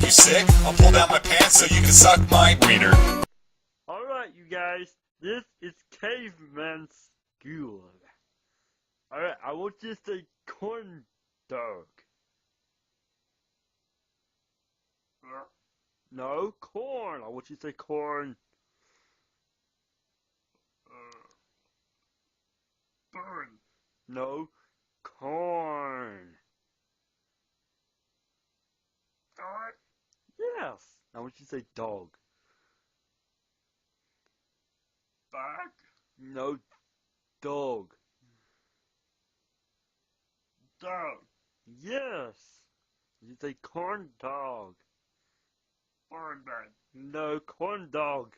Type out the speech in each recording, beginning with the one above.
you sick? I'll pull down my pants so you can suck my wiener. Alright, you guys, this is Caveman School. Alright, I want you to say corn dog. No, corn. I want you to say corn. Burn. No, corn. Dog. Yes. I want you to say dog. Bag. No, dog. Dog. Yes. You say corn dog. Burn bag. No, corn dog.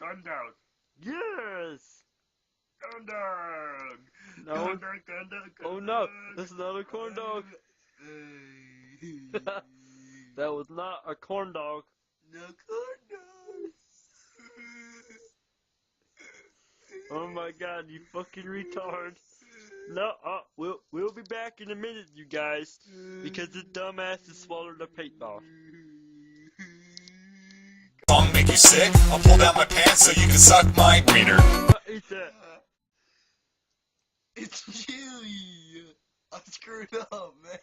Gun dog. Yes. Gun dog. No. Gun dog, gun dog, Oh gun no, dog. this is not a corn dog. That was not a corn dog. No corn dog. Oh my god, you fucking retard. No, we'll be back in a minute, you guys, because this dumbass has swallowed a paintball. Song make you sick? I'll pull down my pants so you can suck my wiener. What is that? It's chili. I screwed up, man.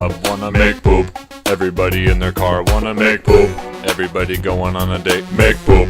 I wanna make poop. Everybody in their car wanna make poop. Everybody going on a date, make poop.